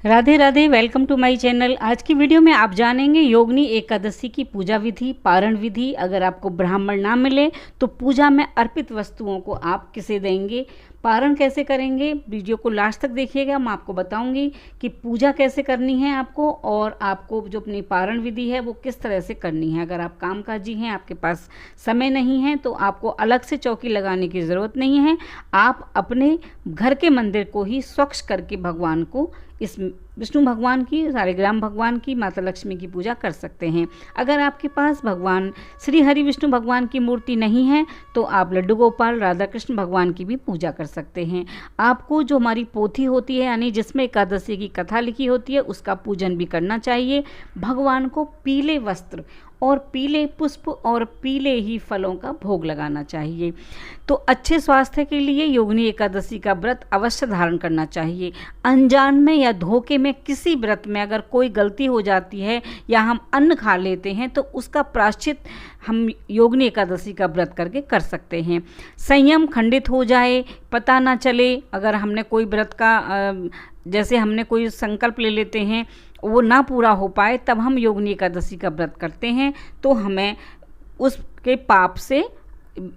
Radhe Radhe, welcome to my channel. आज की video में आप जानेंगे योगिनी एकादशी की पूजा विधि, पारण विधि। अगर आपको ब्राह्मण ना मिले तो पूजा में अर्पित वस्तुओं को आप किसे देंगे, पारण कैसे करेंगे। वीडियो को लास्ट तक देखिएगा, मैं आपको बताऊंगी कि पूजा कैसे करनी है आपको, और आपको जो अपनी पारण विधि है वो किस तरह से करनी है। अगर आप कामकाजी हैं, आपके पास समय नहीं है, तो आपको अलग से चौकी लगाने की ज़रूरत नहीं है। आप अपने घर के मंदिर को ही स्वच्छ करके भगवान को, इस विष्णु भगवान की, सालिग्राम भगवान की, माता लक्ष्मी की पूजा कर सकते हैं। अगर आपके पास भगवान श्री हरि विष्णु भगवान की मूर्ति नहीं है तो आप लड्डू गोपाल, राधा कृष्ण भगवान की भी पूजा कर सकते हैं। आपको जो हमारी पोथी होती है, यानी जिसमें एकादशी की कथा लिखी होती है, उसका पूजन भी करना चाहिए। भगवान को पीले वस्त्र और पीले पुष्प और पीले ही फलों का भोग लगाना चाहिए। तो अच्छे स्वास्थ्य के लिए योगिनी एकादशी का व्रत अवश्य धारण करना चाहिए। अनजान में या धोखे में किसी व्रत में अगर कोई गलती हो जाती है या हम अन्न खा लेते हैं तो उसका प्रायश्चित हम योगिनी एकादशी का व्रत करके कर सकते हैं। संयम खंडित हो जाए, पता ना चले, अगर हमने कोई व्रत का जैसे हमने कोई संकल्प ले लेते हैं, वो ना पूरा हो पाए, तब हम योगिनी एकादशी का व्रत करते हैं, तो हमें उसके पाप से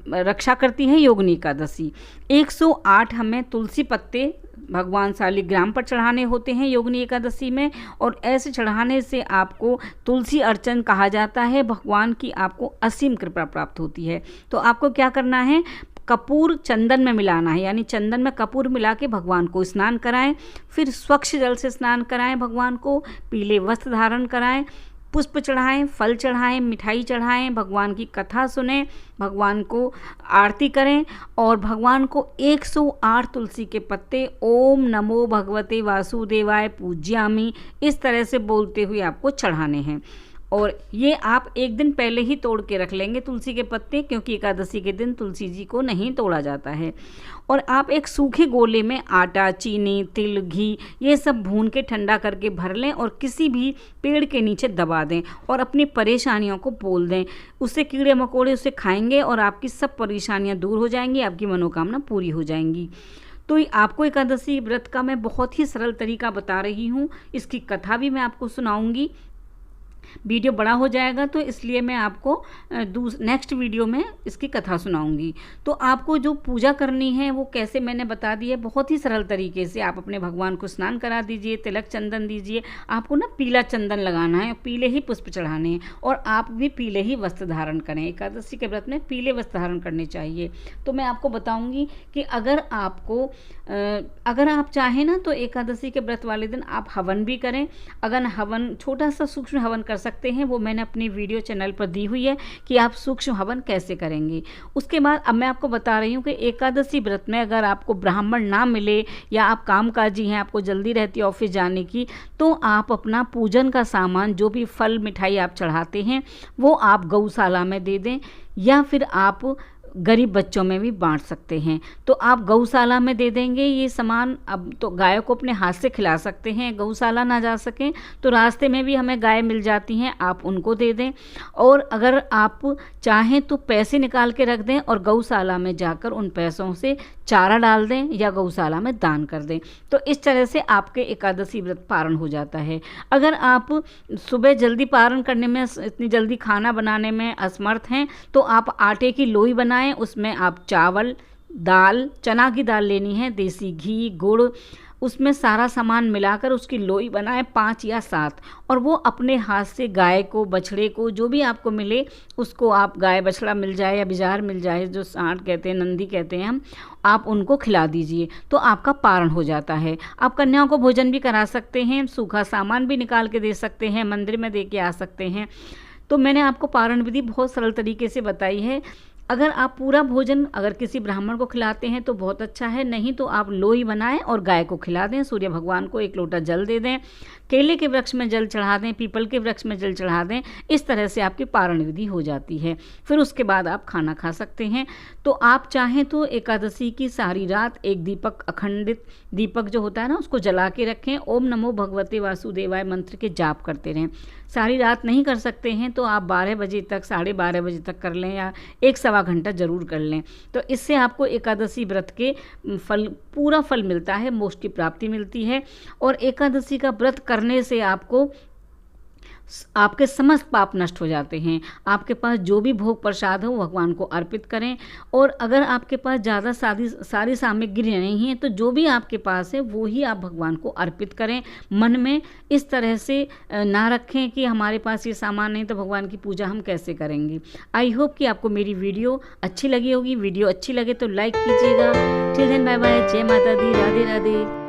रक्षा करती है योगिनी एकादशी। 108 हमें तुलसी पत्ते भगवान सालिग्राम पर चढ़ाने होते हैं योगिनी एकादशी में, और ऐसे चढ़ाने से आपको तुलसी अर्चन कहा जाता है। भगवान की आपको असीम कृपा प्राप्त होती है। तो आपको क्या करना है, कपूर चंदन में मिलाना है, यानी चंदन में कपूर मिला के भगवान को स्नान कराएं, फिर स्वच्छ जल से स्नान कराएं, भगवान को पीले वस्त्र धारण कराएं, पुष्प चढ़ाएं, फल चढ़ाएं, मिठाई चढ़ाएं, भगवान की कथा सुने, भगवान को आरती करें, और भगवान को 108 तुलसी के पत्ते ओम नमो भगवते वासुदेवाय पूज्यामि इस तरह से बोलते हुए आपको चढ़ाने हैं। और ये आप एक दिन पहले ही तोड़ के रख लेंगे तुलसी के पत्ते, क्योंकि एकादशी के दिन तुलसी जी को नहीं तोड़ा जाता है। और आप एक सूखे गोले में आटा, चीनी, तिल, घी ये सब भून के ठंडा करके भर लें और किसी भी पेड़ के नीचे दबा दें और अपनी परेशानियों को बोल दें। उससे कीड़े मकोड़े उसे खाएंगे और आपकी सब परेशानियाँ दूर हो जाएंगी, आपकी मनोकामना पूरी हो जाएंगी। तो आपको एकादशी व्रत का मैं बहुत ही सरल तरीका बता रही हूँ, इसकी कथा भी मैं आपको सुनाऊंगी। वीडियो बड़ा हो जाएगा तो इसलिए मैं आपको नेक्स्ट वीडियो में इसकी कथा सुनाऊंगी। तो आपको जो पूजा करनी है वो कैसे मैंने बता दी है, बहुत ही सरल तरीके से। आप अपने भगवान को स्नान करा दीजिए, तिलक चंदन दीजिए। आपको ना पीला चंदन लगाना है, पीले ही पुष्प चढ़ाने हैं, और आप भी पीले ही वस्त्र धारण करें। एकादशी के व्रत में पीले वस्त्र धारण करने चाहिए। तो मैं आपको बताऊंगी कि अगर आप चाहें ना तो एकादशी के व्रत वाले दिन आप हवन भी करें। अगर हवन, छोटा सा सूक्ष्म हवन कर सकते हैं, वो मैंने अपनी वीडियो चैनल पर दी हुई है कि आप सूक्ष्म हवन कैसे करेंगे। उसके बाद अब मैं आपको बता रही हूँ कि एकादशी व्रत में अगर आपको ब्राह्मण ना मिले या आप कामकाजी हैं, आपको जल्दी रहती है ऑफिस जाने की, तो आप अपना पूजन का सामान, जो भी फल मिठाई आप चढ़ाते हैं, वो आप गौशाला में दे दें, या फिर आप गरीब बच्चों में भी बांट सकते हैं। तो आप गौशाला में दे देंगे ये सामान। अब तो गायों को अपने हाथ से खिला सकते हैं, गौशाला ना जा सकें तो रास्ते में भी हमें गाय मिल जाती हैं, आप उनको दे दें। और अगर आप चाहें तो पैसे निकाल के रख दें और गौशाला में जाकर उन पैसों से चारा डाल दें या गौशाला में दान कर दें। तो इस तरह से आपके एकादशी व्रत पारण हो जाता है। अगर आप सुबह जल्दी पारण करने में, इतनी जल्दी खाना बनाने में असमर्थ हैं, तो आप आटे की लोई बनाएं, उसमें आप चावल, दाल, चना की दाल लेनी है, देसी घी, गुड़, उसमें सारा सामान मिलाकर उसकी लोई बनाएं 5 या 7, और वो अपने हाथ से गाय को, बछड़े को, जो भी आपको मिले उसको, आप गाय बछड़ा मिल जाए या बिजार मिल जाए, जो सांड कहते हैं, नंदी कहते हैं हम, आप उनको खिला दीजिए, तो आपका पारण हो जाता है। आप कन्याओं को भोजन भी करा सकते हैं, सूखा सामान भी निकाल के दे सकते हैं, मंदिर में दे के आ सकते हैं। तो मैंने आपको पारण विधि बहुत सरल तरीके से बताई है। अगर आप पूरा भोजन अगर किसी ब्राह्मण को खिलाते हैं तो बहुत अच्छा है, नहीं तो आप लोई बनाएं और गाय को खिला दें। सूर्य भगवान को 1 लोटा जल दे दें, केले के वृक्ष में जल चढ़ा दें, पीपल के वृक्ष में जल चढ़ा दें। इस तरह से आपकी पारण विधि हो जाती है। फिर उसके बाद आप खाना खा सकते हैं। तो आप चाहें तो एकादशी की सारी रात एक दीपक, अखंडित दीपक जो होता है ना, उसको जला के रखें। ओम नमो भगवते वासुदेवाय मंत्र के जाप करते रहें। सारी रात नहीं कर सकते हैं तो आप 12 बजे तक, 12:30 बजे तक कर लें या 1-1.25 घंटा ज़रूर कर लें। तो इससे आपको एकादशी व्रत के पूरा फल मिलता है, मोक्ष की प्राप्ति मिलती है। और एकादशी का व्रत करने से आपके समस्त पाप नष्ट हो जाते हैं। आपके पास जो भी भोग प्रसाद हो भगवान को अर्पित करें। और अगर आपके पास ज़्यादा सारी सामग्री नहीं है तो जो भी आपके पास है वो ही आप भगवान को अर्पित करें। मन में इस तरह से ना रखें कि हमारे पास ये सामान नहीं तो भगवान की पूजा हम कैसे करेंगे। आई होप कि आपको मेरी वीडियो अच्छी लगी होगी। वीडियो अच्छी लगे तो लाइक कीजिएगा। टिल देन बाय बाय, जय माता दी, राधे राधे।